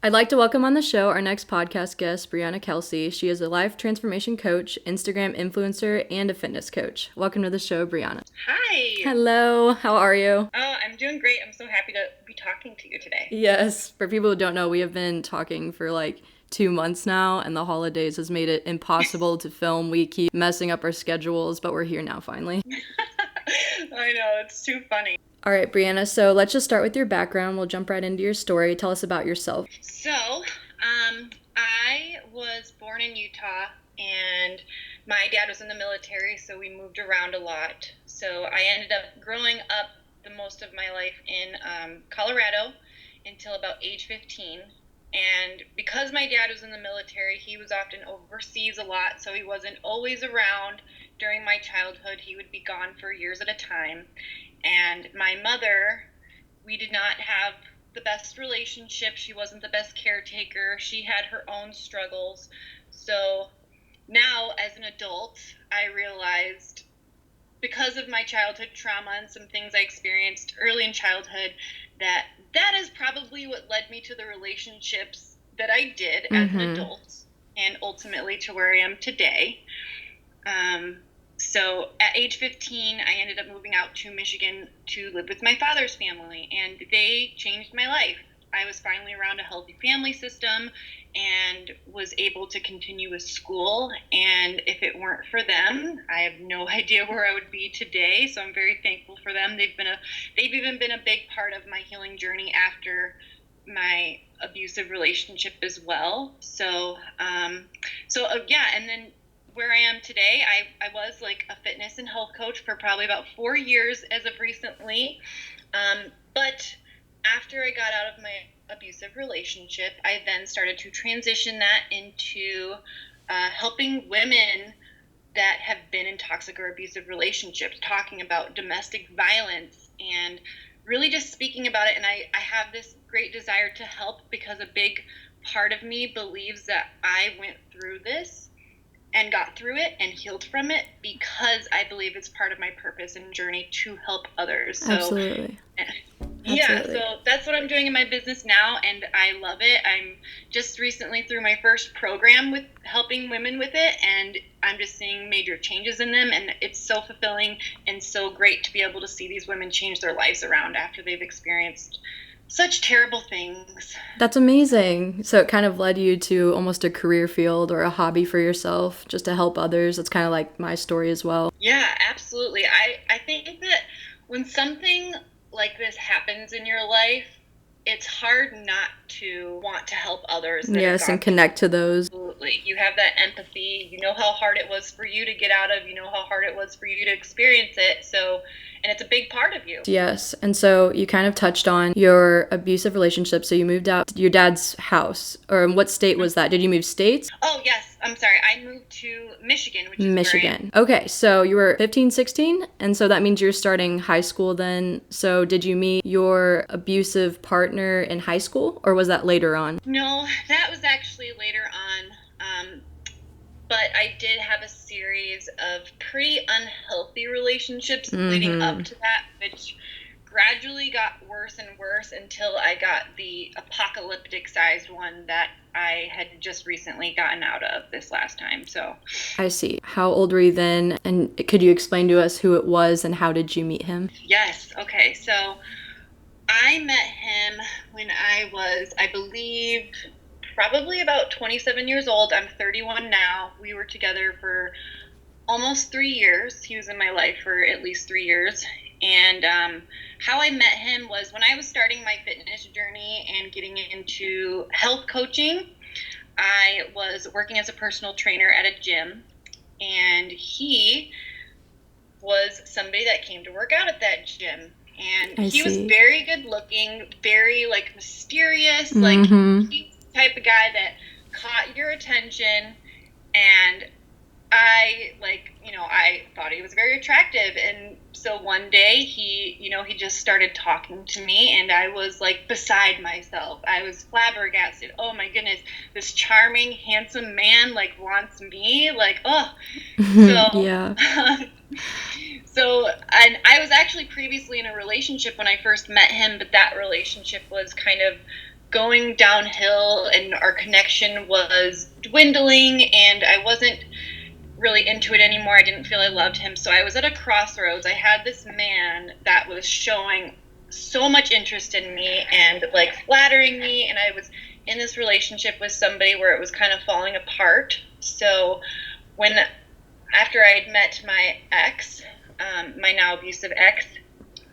I'd like to welcome on the show our next podcast guest, Breana Kelsi. She is a life transformation coach, Instagram influencer, and a fitness coach. Welcome to the show, Breana. Hi. Hello, how are you? Oh, I'm doing great. I'm so happy to be talking to you today. Yes, for people who don't know, we have been talking for like 2 months now, and the holidays has made it impossible to film. We keep messing up our schedules, but we're here now finally. I know, it's too funny. All right, Breana, so let's just start with your background. We'll jump right into your story. Tell us about yourself. So, I was born in Utah, and my dad was in the military, so we moved around a lot. So I ended up growing up the most of my life in Colorado until about age 15. And because my dad was in the military, he was often overseas a lot, so he wasn't always around during my childhood. He would be gone for years at a time. And my mother, we did not have the best relationship. She wasn't the best caretaker. She had her own struggles. So now, as an adult, I realized, because of my childhood trauma and some things I experienced early in childhood, that is probably what led me to the relationships that I did as an adult, and ultimately to where I am today. So at age 15, I ended up moving out to Michigan to live with my father's family, and they changed my life. I was finally around a healthy family system and was able to continue with school. And if it weren't for them, I have no idea where I would be today. So I'm very thankful for them. They've even been a big part of my healing journey after my abusive relationship as well. So yeah. And then where I am today, I was like a fitness and health coach for probably about 4 years as of recently. But after I got out of my abusive relationship, I then started to transition that into helping women that have been in toxic or abusive relationships, talking about domestic violence and really just speaking about it. And I have this great desire to help, because a big part of me believes that I went through this and got through it and healed from it because I believe it's part of my purpose and journey to help others. So, Absolutely. Yeah, Absolutely. so that's what I'm doing in my business now, and I love it. I'm just recently through my first program with helping women with it, and I'm just seeing major changes in them, and it's so fulfilling and so great to be able to see these women change their lives around after they've experienced such terrible things. That's amazing. So it kind of led you to almost a career field or a hobby for yourself, just to help others. That's kind of like my story as well. Yeah, absolutely. I think that when something like this happens in your life, it's hard not to want to help others. Yes, and connect to those. Absolutely. You have that empathy. You know how hard it was for you to get out of, you know how hard it was for you to experience it. So, and it's a big part of you. Yes. And so you kind of touched on your abusive relationship. So you moved out to your dad's house. Or in what state was that? Did you move states? Oh, yes. I'm sorry. I moved to Michigan, which is Michigan. Okay. So you were 15, 16. And so that means you're starting high school then. So did you meet your abusive partner in high school, or was that later on? No, that was actually later on. But I did have a series of pretty unhealthy relationships leading up to that, which gradually got worse and worse until I got the apocalyptic sized one that I had just recently gotten out of this last time. So I see. How old were you then? And could you explain to us who it was and how did you meet him? Yes. Okay. So I met him when I was, I believe, probably about 27 years old. I'm 31 now. We were together for almost 3 years. He was in my life for at least 3 years. And how I met him was when I was starting my fitness journey and getting into health coaching. I was working as a personal trainer at a gym, and he was somebody that came to work out at that gym. And he was very good looking, very like mysterious, like he's the type of guy that caught your attention. And I thought he was very attractive. And so one day he just started talking to me, and I was like beside myself. I was flabbergasted. Oh my goodness, this charming, handsome man like wants me, like, oh. So yeah. So, and I was actually previously in a relationship when I first met him, but that relationship was kind of going downhill and our connection was dwindling and I wasn't really into it anymore. I didn't feel I loved him. So I was at a crossroads. I had this man that was showing so much interest in me and like flattering me, and I was in this relationship with somebody where it was kind of falling apart. So when after I had met my ex, my now abusive ex,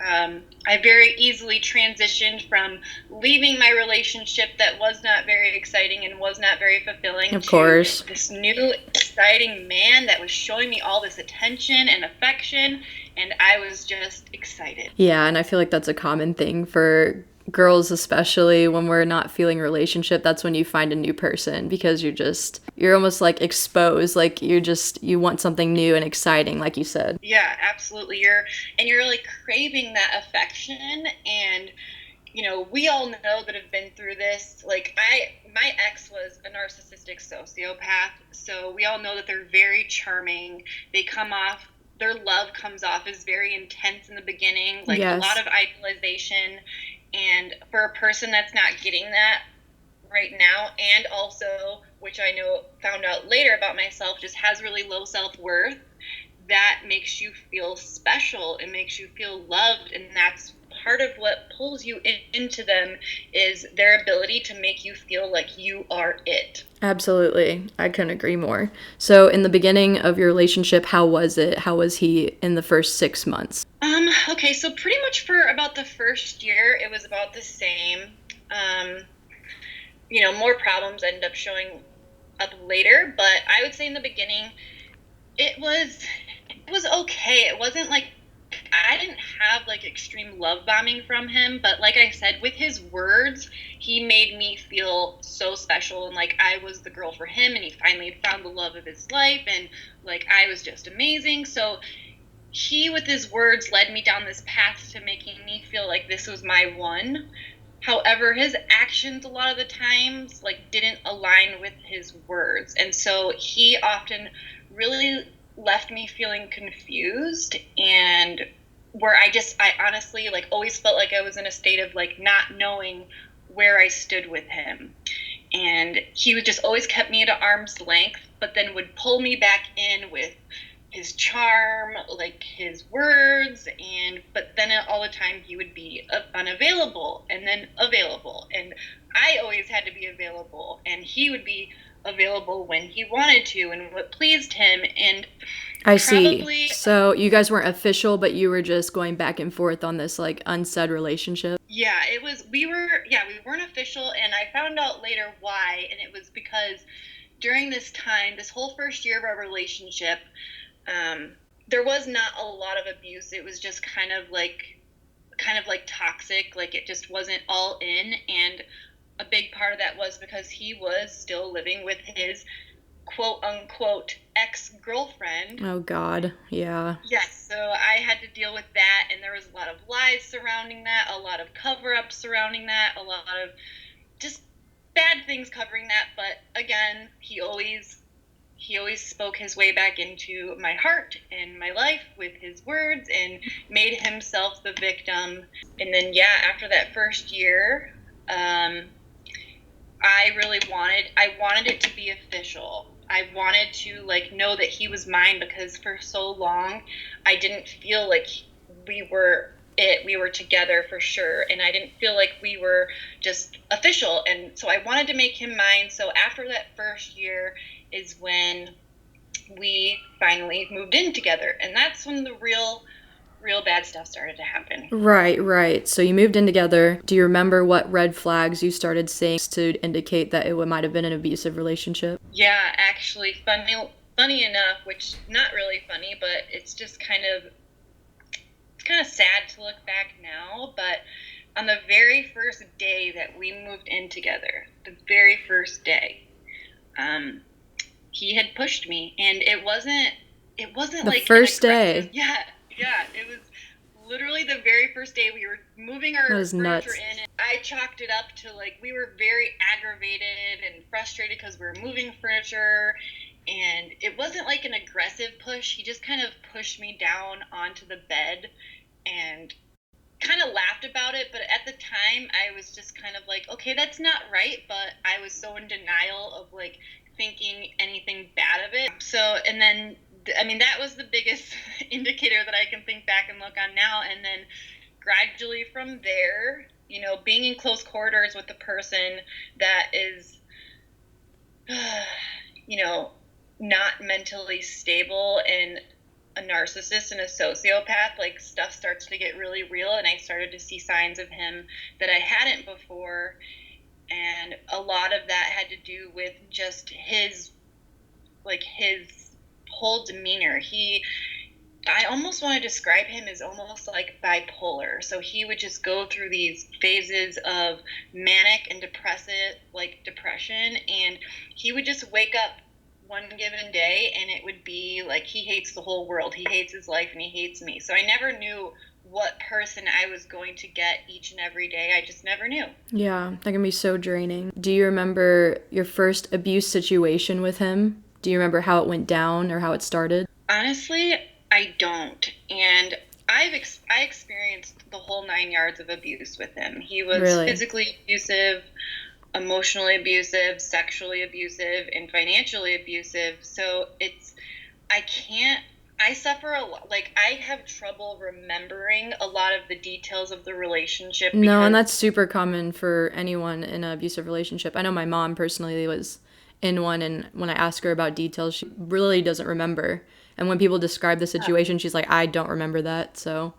I very easily transitioned from leaving my relationship that was not very exciting and was not very fulfilling Of to course. this new exciting man that was showing me all this attention and affection, and I was just excited. Yeah, and I feel like that's a common thing for girls, especially when we're not feeling a relationship. That's when you find a new person because you're almost like exposed, like you want something new and exciting, like you said. Yeah, absolutely. You're like craving that affection, and we all know that have been through this. Like my ex was a narcissistic sociopath, so we all know that they're very charming. Their love comes off as very intense in the beginning, like a lot Yes. of idealization. And for a person that's not getting that right now, and also, which I know found out later about myself, just has really low self-worth, that makes you feel special. It makes you feel loved, and that's part of what pulls you into them, is their ability to make you feel like you are it. Absolutely. I couldn't agree more. So, in the beginning of your relationship, how was it? How was he in the first 6 months? Okay, so pretty much for about the first year, it was about the same. Um, more problems ended up showing up later, but I would say in the beginning, it was okay. It wasn't like I didn't have like extreme love bombing from him, but like I said, with his words, he made me feel so special and like I was the girl for him, and he finally had found the love of his life, and like I was just amazing. So he, with his words, led me down this path to making me feel like this was my one. However, his actions a lot of the times like didn't align with his words. And so he often really left me feeling confused, and where I honestly like always felt like I was in a state of like not knowing where I stood with him. And he would just always kept me at arm's length, but then would pull me back in with his charm, like his words, but then all the time he would be unavailable and then available, and I always had to be available, and he would be available when he wanted to and what pleased him. And I see. probably, So, you guys weren't official, but you were just going back and forth on this like unsaid relationship. yeah, we weren't official, and I found out later why, and it was because during this time, this whole first year of our relationship, um, there was not a lot of abuse. It was just kind of like toxic. Like it just wasn't all in. And a big part of that was because he was still living with his quote unquote ex-girlfriend. Oh, God. Yeah. Yes. So I had to deal with that. And there was a lot of lies surrounding that, a lot of cover-ups surrounding that, a lot of just bad things covering that. But again, he always spoke his way back into my heart and my life with his words and made himself the victim. And then, yeah, after that first year, I wanted it to be official. I wanted to like know that he was mine, because for so long I didn't feel like we were together for sure, and I didn't feel like we were just official, and so I wanted to make him mine. So after that first year is when we finally moved in together, and that's when the real bad stuff started to happen. Right, right. So you moved in together. Do you remember what red flags you started seeing to indicate that it might have been an abusive relationship? Yeah, actually, funny enough, which not really funny, but it's kind of sad to look back now, but on the very first day that we moved in together, the very first day, he had pushed me, and it wasn't The like an first aggressive. day. Yeah, yeah, it was literally the very first day we were moving That our is furniture nuts. in, and I chalked it up to like we were very aggravated and frustrated because we were moving furniture, and it wasn't like an aggressive push. He just kind of pushed me down onto the bed, and kind of laughed about it, but at the time I was just kind of like, okay, that's not right, but I was so in denial of like thinking anything bad of it. So, and then I mean that was the biggest indicator that I can think back and look on now, and then gradually from there, being in close quarters with the person that is you know, not mentally stable and a narcissist and a sociopath, like stuff starts to get really real. And I started to see signs of him that I hadn't before. And a lot of that had to do with just his whole demeanor. I almost want to describe him as almost like bipolar. So he would just go through these phases of manic and depressive, like depression, and he would just wake up one given day and it would be like he hates the whole world. He hates his life and he hates me. So I never knew what person I was going to get each and every day. I just never knew. Yeah, that can be so draining. Do you remember your first abuse situation with him? Do you remember how it went down or how it started? Honestly, I don't. And I experienced the whole 9 yards of abuse with him. He was Really? physically abusive, emotionally abusive, sexually abusive, and financially abusive. So I can't, I suffer a lot. Like, I have trouble remembering a lot of the details of the relationship No, and because, that's super common for anyone in an abusive relationship. I know my mom personally was in one, and when I ask her about details, she really doesn't remember. And when people describe the situation, she's like, I don't remember that. So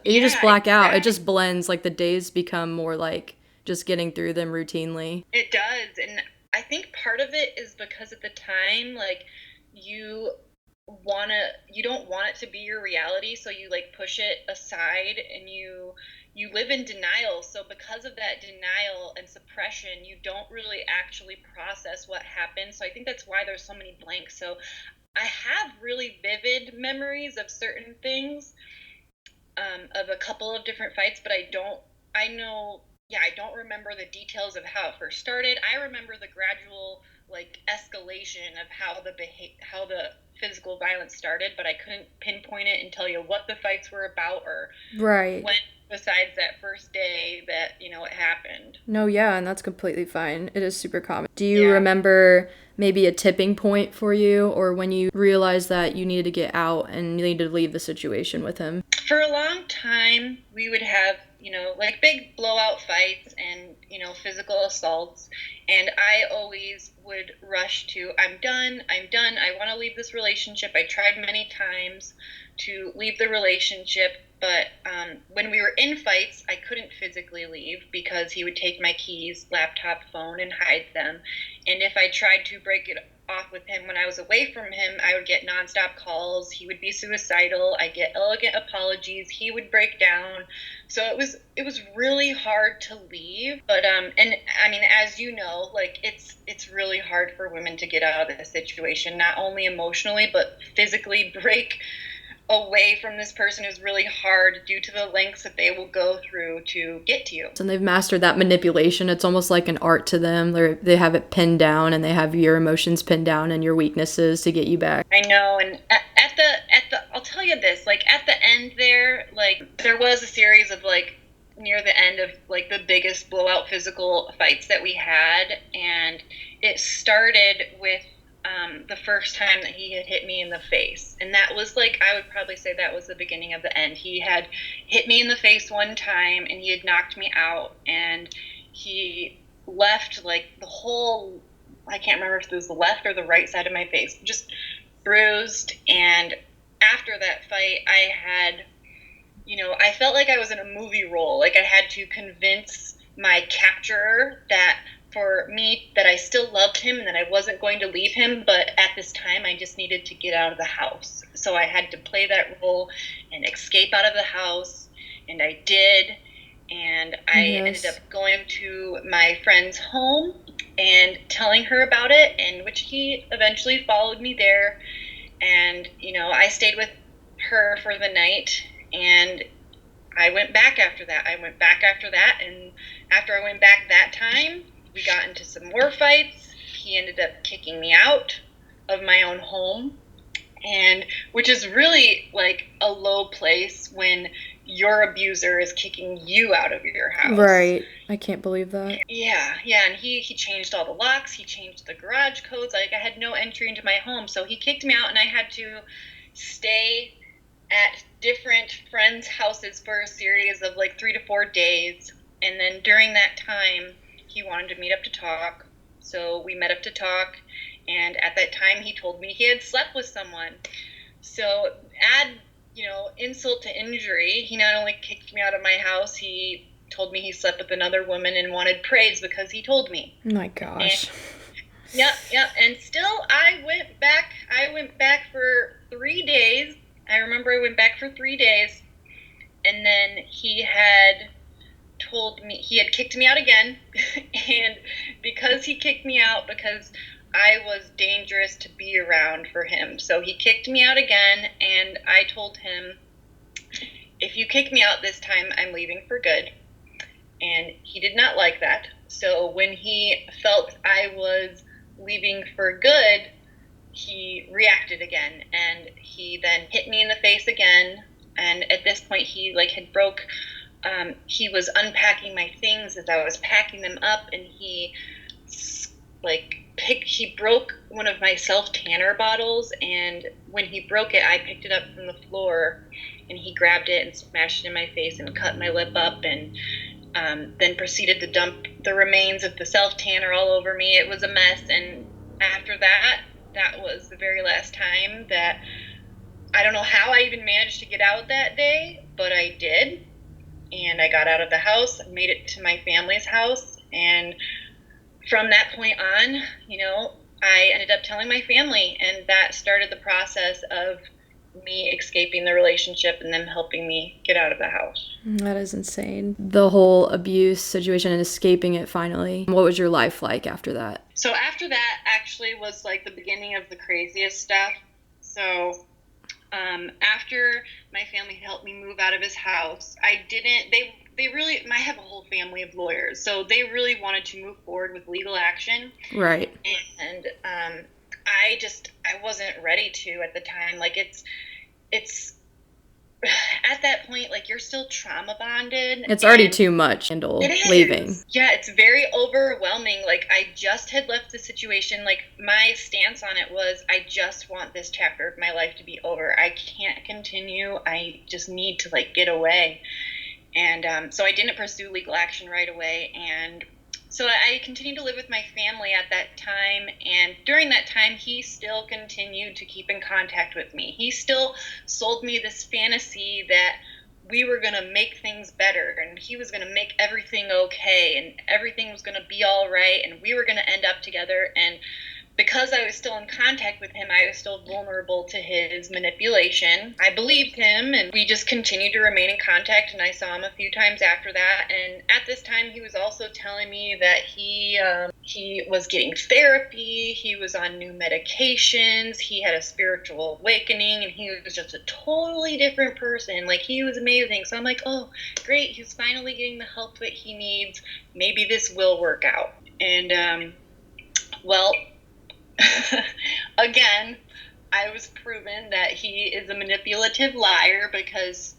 you just yeah, black out. It exactly. just blends. Like the days become more like just getting through them routinely. It does. And I think part of it is because at the time, like, you you don't want it to be your reality, so you like push it aside and you live in denial. So because of that denial and suppression, you don't really actually process what happened. So I think that's why there's so many blanks. So I have really vivid memories of certain things, of a couple of different fights, but I know, yeah, I don't remember the details of how it first started. I remember the gradual like escalation of how the physical violence started, but I couldn't pinpoint it and tell you what the fights were about or Right. when, besides that first day that, it happened. No, yeah, and that's completely fine. It is super common. Do you Yeah. remember maybe a tipping point for you or when you realized that you needed to get out and you needed to leave the situation with him? For a long time, we would have, like big blowout fights and, physical assaults. And I always would rush to, I'm done, I want to leave this relationship. I tried many times to leave the relationship, but when we were in fights, I couldn't physically leave because he would take my keys, laptop, phone, and hide them. And if I tried to break it off with him when I was away from him, I would get nonstop calls. He would be suicidal. I get elegant apologies. He would break down. So it was really hard to leave. But and I mean, as you know, like it's really hard for women to get out of this situation, not only emotionally but physically break away from this person is really hard due to the lengths that they will go through to get to you. And they've mastered that manipulation. It's almost like an art to them. They have it pinned down and they have your emotions pinned down and your weaknesses to get you back. I know, and at the I'll tell you this, like at the end there, like there was a series of like near the end of like the biggest blowout physical fights that we had, and it started with the first time that he had hit me in the face, and that was like I would probably say that was the beginning of the end. He had hit me in the face one time, and he had knocked me out, and he left like the whole, I can't remember if it was the left or the right side of my face, just bruised. And after that fight, I felt like I was in a movie role. Like I had to convince my capturer that for me, that I still loved him and that I wasn't going to leave him. But at this time, I just needed to get out of the house. So I had to play that role and escape out of the house. And I did. And I ended up Yes. going to my friend's home and telling her about it, and which he eventually followed me there. And, I stayed with her for the night, and I went back after that. And after I went back that time, we got into some more fights. He ended up kicking me out of my own home, and which is really like a low place when your abuser is kicking you out of your house. Right. I can't believe that. Yeah, yeah, and he changed all the locks, he changed the garage codes. Like, I had no entry into my home, so he kicked me out, and I had to stay at different friends' houses for a series of like 3 to 4 days. And then during that time, he wanted to meet up to talk. So we met up to talk, and at that time, he told me he had slept with someone. So add, insult to injury. He not only kicked me out of my house, he told me he slept with another woman and wanted praise because he told me. My gosh. And, yeah, yeah. And still, I went back. I went back for 3 days. I remember I went back for 3 days, and then he had told me he had kicked me out again. And because he kicked me out, because I was dangerous to be around for him, so he kicked me out again. And I told him, if you kick me out this time, I'm leaving for good. And he did not like that. So when he felt I was leaving for good, he reacted again, and he then hit me in the face again. And at this point, he had broke. He was unpacking my things as I was packing them up, and he he broke one of my self tanner bottles. And when he broke it, I picked it up from the floor, and he grabbed it and smashed it in my face and cut my lip up, and then proceeded to dump the remains of the self tanner all over me. It was a mess. And after that, that was the very last time that, I don't know how I even managed to get out that day, but I did. And I got out of the house, made it to my family's house. And from that point on, I ended up telling my family, and that started the process of me escaping the relationship and them helping me get out of the house. That is insane. The whole abuse situation and escaping it finally. What was your life like after that? So after that actually was like the beginning of the craziest stuff. So after my family helped me move out of his house, they really, I have a whole family of lawyers, so they really wanted to move forward with legal action. Right. And I wasn't ready to at the time. It's at that point, you're still trauma bonded. It's already too much handle leaving. Yeah, it's very overwhelming. I just had left the situation. My stance on it was, I just want this chapter of my life to be over. I can't continue. I just need to get away. And so I didn't pursue legal action right away. And so I continued to live with my family at that time, and during that time, he still continued to keep in contact with me. He still sold me this fantasy that we were going to make things better, and he was going to make everything okay, and everything was going to be all right, and we were going to end up together. And because I was still in contact with him, I was still vulnerable to his manipulation. I believed him, and we just continued to remain in contact, and I saw him a few times after that. And at this time, he was also telling me that he was getting therapy, he was on new medications, he had a spiritual awakening, and he was just a totally different person. He was amazing. So I'm like, oh, great, he's finally getting the help that he needs. Maybe this will work out. And, well, again, I was proven that he is a manipulative liar, because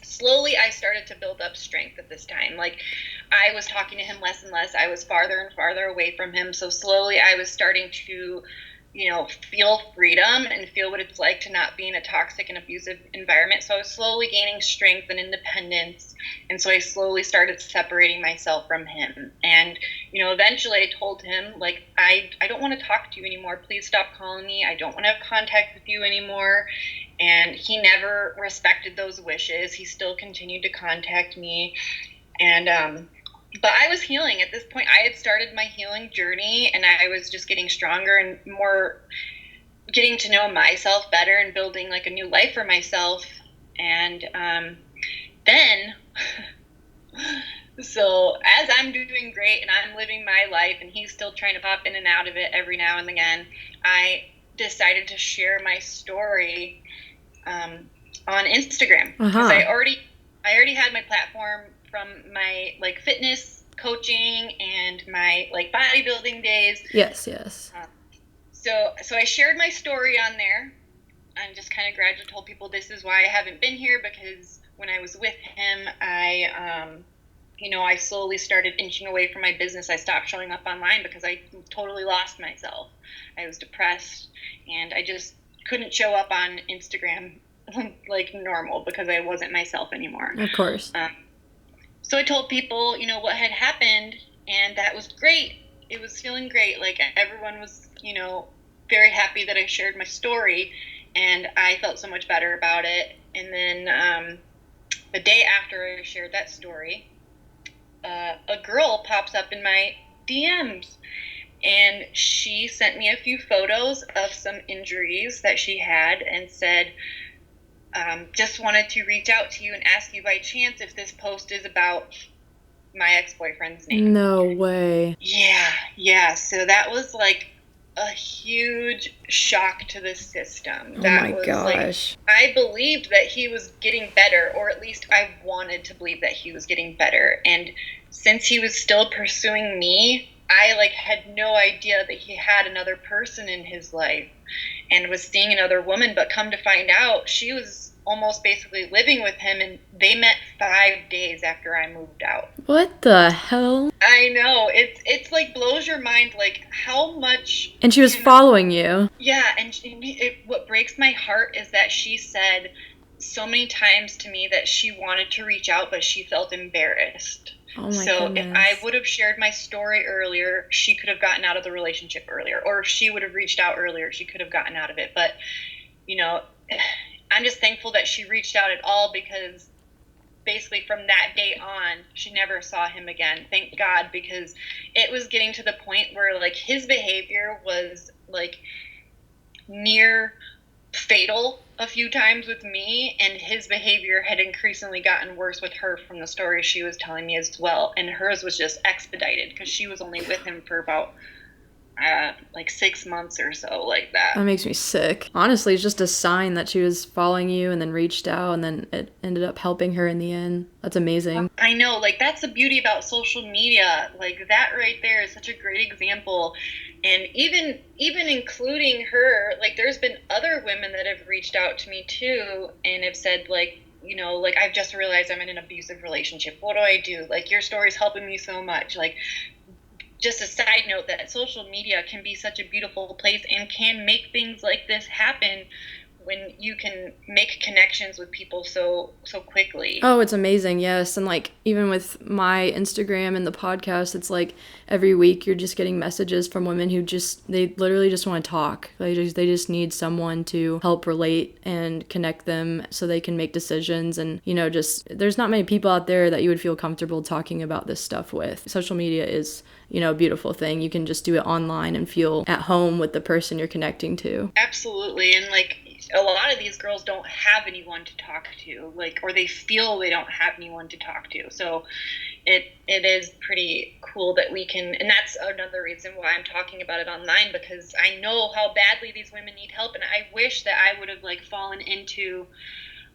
slowly I started to build up strength at this time. I was talking to him less and less. I was farther and farther away from him. So slowly I was starting to, feel freedom and feel what it's like to not be in a toxic and abusive environment. So I was slowly gaining strength and independence. And so I slowly started separating myself from him. And, eventually I told him, I don't want to talk to you anymore. Please stop calling me. I don't want to have contact with you anymore. And he never respected those wishes. He still continued to contact me. And, but I was healing at this point. I had started my healing journey, and I was just getting stronger and more, getting to know myself better and building a new life for myself. And then, so as I'm doing great and I'm living my life, and he's still trying to pop in and out of it every now and again, I decided to share my story on Instagram, because I already had my platform from my fitness coaching and my bodybuilding days. Yes. So I shared my story on there, and just kind of gradually told people, this is why I haven't been here, because when I was with him, I slowly started inching away from my business. I stopped showing up online because I totally lost myself. I was depressed, and I just couldn't show up on Instagram like normal because I wasn't myself anymore. Of course. So I told people, what had happened, and that was great. It was feeling great. Like everyone was, very happy that I shared my story, and I felt so much better about it. And then the day after I shared that story, a girl pops up in my DMs, and she sent me a few photos of some injuries that she had and said, just wanted to reach out to you and ask you by chance if this post is about my ex-boyfriend's name. No way. Yeah. So that was like a huge shock to the system. Oh That my was gosh. like, I believed that he was getting better, or at least I wanted to believe that he was getting better. And since he was still pursuing me, I like had no idea that he had another person in his life and was seeing another woman. But come to find out, she was almost basically living with him, and they met 5 days after I moved out. What the hell? I know, it's like blows your mind, like how much. And she was following you. Yeah, and what breaks my heart is that she said so many times to me that she wanted to reach out, but she felt embarrassed. Oh my So goodness. if I would have shared my story earlier, she could have gotten out of the relationship earlier, or if she would have reached out earlier, she could have gotten out of it. But I'm just thankful that she reached out at all, because basically from that day on, she never saw him again. Thank God, because it was getting to the point where like his behavior was like near fatal a few times with me, and his behavior had increasingly gotten worse with her from the story she was telling me as well. And hers was just expedited because she was only with him for about like 6 months or so, like that. That makes me sick. Honestly, it's just a sign that she was following you and then reached out, and then it ended up helping her in the end. That's amazing. I know, like that's the beauty about social media. Like that right there is such a great example. And even including her, like there's been other women that have reached out to me too and have said like, like I've just realized I'm in an abusive relationship. What do I do? Like your story's helping me so much. Like, just a side note that social media can be such a beautiful place and can make things like this happen when you can make connections with people so quickly. Oh, it's amazing, yes. And like even with my Instagram and the podcast, it's like every week you're just getting messages from women who they literally just want to talk. They just need someone to help relate and connect them so they can make decisions. And just there's not many people out there that you would feel comfortable talking about this stuff with. Social media is a beautiful thing. You can just do it online and feel at home with the person you're connecting to. Absolutely. And like a lot of these girls don't have anyone to talk to, like, or they feel they don't have anyone to talk to. So it is pretty cool that we can, and that's another reason why I'm talking about it online, because I know how badly these women need help. And I wish that I would have like fallen into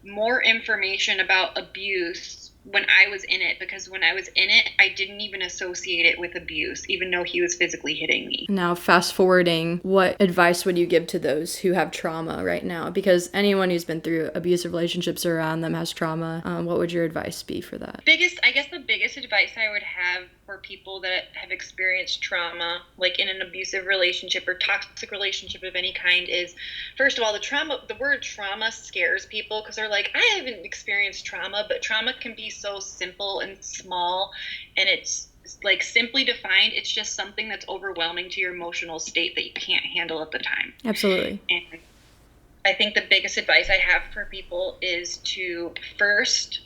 more information about abuse when I was in it, because when I was in it, I didn't even associate it with abuse, even though he was physically hitting me. Now, fast forwarding, what advice would you give to those who have trauma right now? Because anyone who's been through abusive relationships around them has trauma. What would your advice be for that? The biggest advice I would have for people that have experienced trauma, like in an abusive relationship or toxic relationship of any kind, is first of all, the word trauma scares people because they're like, I haven't experienced trauma, but trauma can be so simple and small, and it's like simply defined, it's just something that's overwhelming to your emotional state that you can't handle at the time. Absolutely. And I think the biggest advice I have for people is to first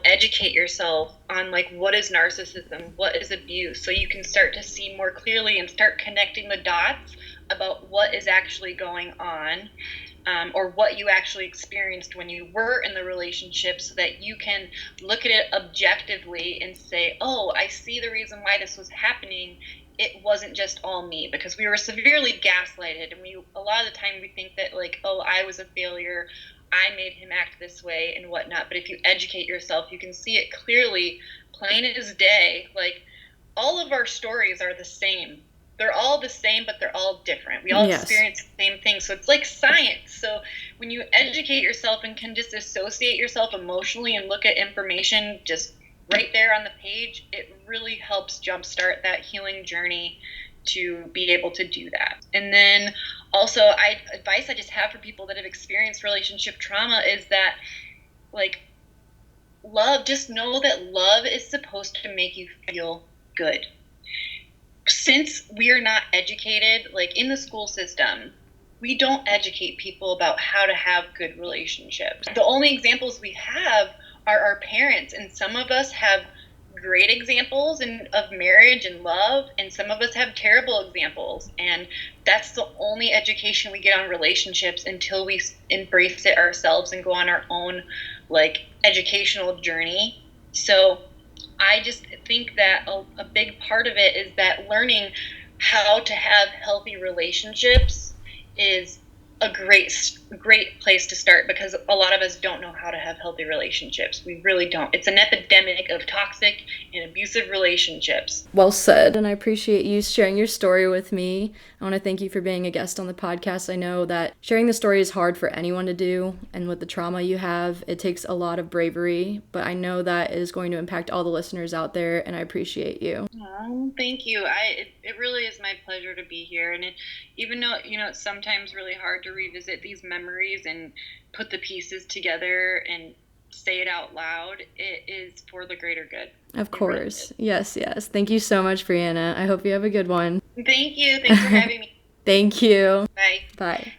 educate yourself on like what is narcissism, what is abuse, so you can start to see more clearly and start connecting the dots about what is actually going on, or what you actually experienced when you were in the relationship, so that you can look at it objectively and say, oh, I see the reason why this was happening. It wasn't just all me, because we were severely gaslighted, and a lot of the time we think that like, oh, I was a failure, I made him act this way and whatnot. But if you educate yourself, you can see it clearly, plain as day. Like all of our stories are the same. they're all the same, but they're all different. We all Yes. experience the same thing. So it's like science. So when you educate yourself and can just associate yourself emotionally and look at information just right there on the page, it really helps jumpstart that healing journey to be able to do that. And then also, advice I just have for people that have experienced relationship trauma is that, like, love, just know that love is supposed to make you feel good. Since we are not educated, like in the school system, we don't educate people about how to have good relationships. The only examples we have are our parents, and some of us have great examples of marriage and love, and some of us have terrible examples, and that's the only education we get on relationships until we embrace it ourselves and go on our own, like, educational journey. So I just think that a big part of it is that learning how to have healthy relationships is a great place to start, because a lot of us don't know how to have healthy relationships. We really don't. It's an epidemic of toxic and abusive relationships. Well said. And I appreciate you sharing your story with me. I want to thank you for being a guest on the podcast. I know that sharing the story is hard for anyone to do, and with the trauma you have, it takes a lot of bravery, but I know that it is going to impact all the listeners out there, and I appreciate you. Oh, thank you. It really is my pleasure to be here, and even though it's sometimes really hard to revisit these memories and put the pieces together and say it out loud, it is for the greater good. Of course. Really, yes. Thank you so much, Breana. I hope you have a good one. Thank you. Thanks for having me. Thank you. Bye. Bye.